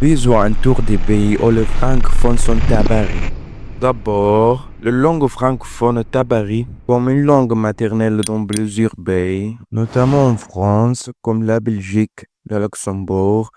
Faisons un tour des pays où le francophone sont tabarris. D'abord, la langue francophone tabarrie comme une langue maternelle dans plusieurs pays, notamment en France, comme la Belgique, le Luxembourg,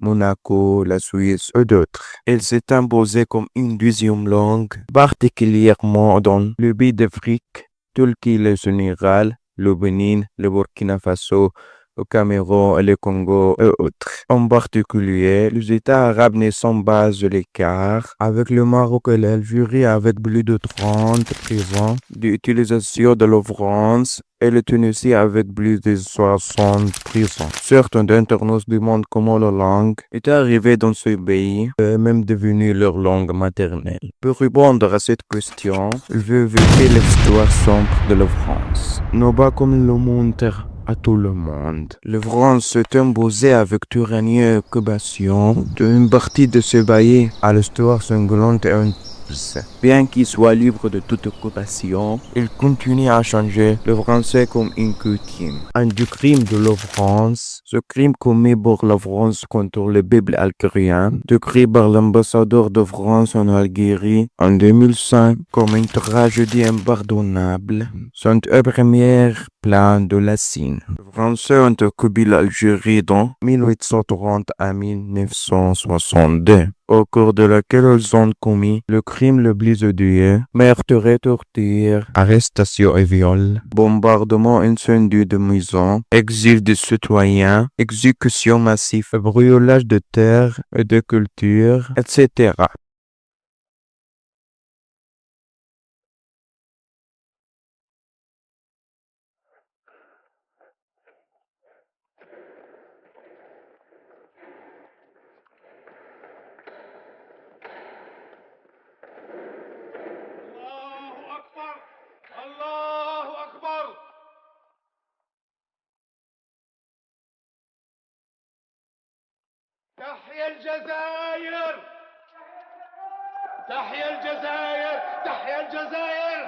Monaco, la Suisse et d'autres. Elle s'est imposée comme une deuxième langue, particulièrement dans le pays d'Afrique, tel que le Sénégal, le Bénin, le Burkina Faso, le Cameroun et le Congo et autres. En particulier, les États arabes ne sont pas à l'écart avec le Maroc et l'Algérie avec plus de 30% d'utilisation de la France et le Tunisie avec plus de 60%. Certains internautes demandent comment la langue est arrivée dans ce pays et même devenue leur langue maternelle. Pour répondre à cette question, je veux évoquer l'histoire sombre de la France. Non pas comme le montre à tout le monde. Le France s'est imposé avec tyrannie et occupation d'une partie de ce pays à l'histoire sanglante et bien qu'il soit libre de toute occupation, il continue à changer le français comme une coutume. Un du crime de la France, ce crime commis par la France contre le peuple algérien, décrit par l'ambassadeur de France en Algérie en 2005 comme une tragédie impardonnable, sont au premier plan de la Chine. Les Français ont occupé l'Algérie dans 1830 à 1962, au cours de laquelle ils ont commis le crime le plus odieux, meurtre, torture, arrestation et viol, bombardement, incendie de maisons, exil des citoyens, exécution massive, brûlage de terres et de cultures, etc. الله أكبر. الله أكبر. تحيا الجزائر. تحيا الجزائر. تحيا الجزائر.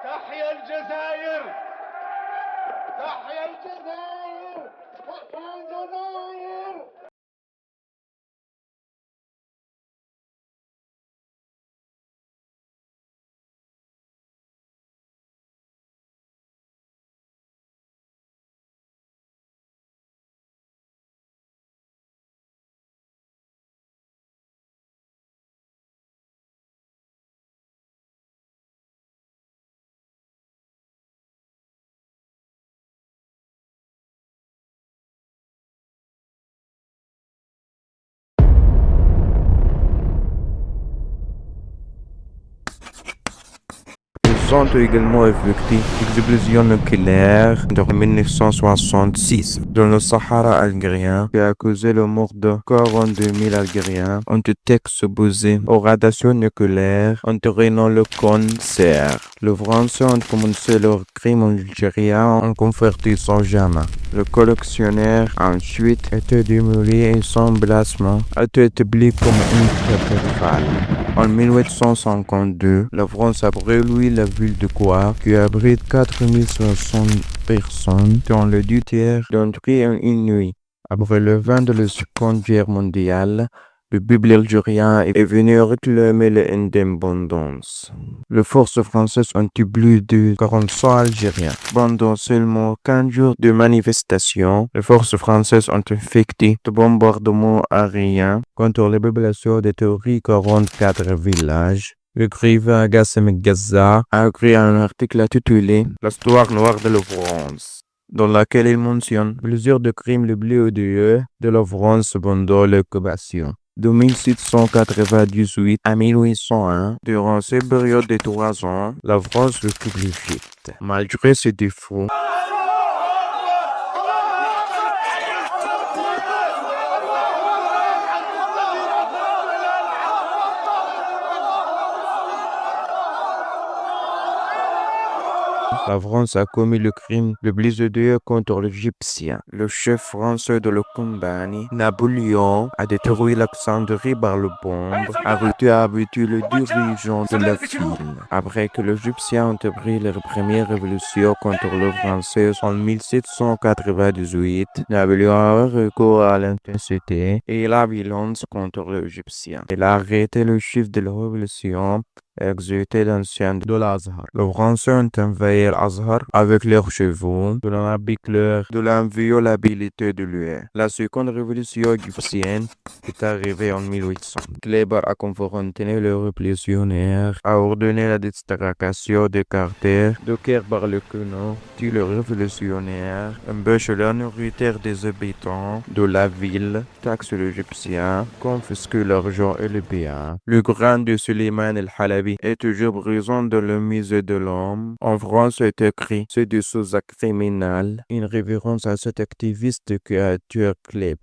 تحيا الجزائر. تحيا الجزائر. تحيا الجزائر. Ils ont également effectué l'explosion nucléaire en 1966 dans le Sahara algérien qui a causé le mort de 42 000 Algériens ont été exposés aux radiations nucléaires entraînant le cancer. Les Français ont commencé leur crime en Algérie en convertissant jamais. Le collectionneur a ensuite été démoli et son emplacement a été établi comme une cathédrale. En 1852, la France a brûlé la ville de Goire qui abrite 4500 personnes dont le 2 tiers d'entre eux en une nuit. Après le vent de la Seconde Guerre mondiale, le peuple algérien est venu réclamer l'indépendance. Les forces françaises ont tué plus de 400 Algériens. Pendant seulement 15 jours de manifestations, les forces françaises ont effectué de bombardements aériens contre les populations de 44 villages. L'écrivain Gassem Gaza a écrit un article intitulé L'histoire noire de la France, dans laquelle il mentionne plusieurs des crimes les plus odieux de la France pendant l'occupation. De 1798 à 1801, durant cette période de 3 ans, la France fut vite. Malgré ses défauts, La France a commis le crime le plus odieux contre l'Égyptien. Le chef français de la compagnie, Napoléon, a détruit l'Alexandrie par le bombe, a abattu le dirigeant de la ville. Après que les Égyptiens ont pris leur première révolution contre les Français en 1798, Napoléon a recours à l'intensité et la violence contre les Égyptiens. Il a arrêté le chef de la révolution, exécuté d'anciens de l'Azhar. Les Français ont envahi l'Azhar avec leurs chevaux, de l'habicleur, de l'inviolabilité de lui. La seconde révolution égyptienne est arrivée en 1800. Kléber a confronté les révolutionnaires, a ordonné la distraction des quartiers de Caire par le canon, tue les révolutionnaires, embauche la nourriture des habitants de la ville, taxe les Égyptiens, confisque l'argent et les biens. Le grand de Suleiman el-Halabi est toujours présent dans le musée de l'homme. En France est écrit « C'est des sous-actes criminels », une référence à cet activiste qui a tué Kléber.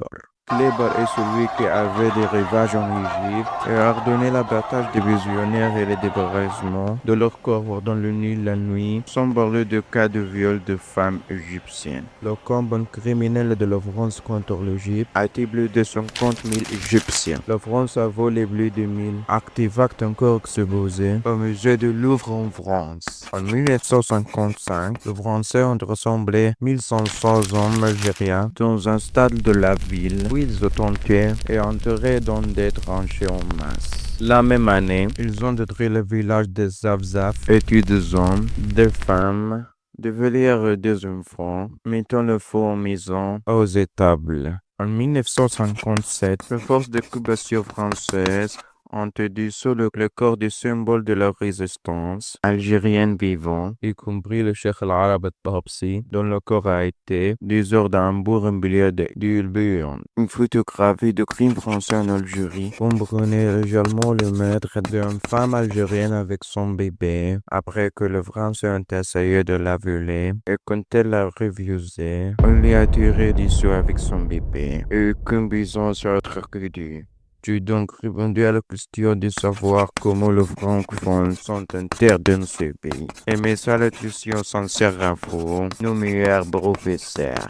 Kléber est celui qui avait des rivages en Égypte et a ordonné l'abattage des visionnaires et le débarrassement de leurs corps dans le Nil la nuit, sans parler de cas de viol de femmes égyptiennes. Le combat criminel de la France contre l'Égypte a été plus de 50 000 Égyptiens. La France a volé plus de 1000 artefacts encore exposés au musée de Louvre en France. En 1955, les Français ont rassemblé 1500 hommes algériens dans un stade de la ville. Ils ont tué et enterré dans des tranchées en masse. La même année, ils ont détruit le village de Zafzaf et tué des hommes, des femmes, des volières et des enfants, mettant le feu en maison aux étables. En 1957, les forces d'occupation françaises ont dissous le corps du symbole de la résistance algérienne vivant, y compris le Cheikh al-Arab al-Tabsi, dont le corps a été désordre d'un bourg-en-bilier d'Ulbion. Une photographie de crime français en Algérie comprenait également le meurtre d'une femme algérienne avec son bébé, après que les Français ont essayé de la violer, et quand elle a refusé, on lui a tiré dessus avec son bébé, et aucun besoin sur être accueilli. J'ai donc répondu à la question de savoir comment les francophones sont interdits dans ce pays. Et mes salutations sincères à vous, nos meilleurs professeurs.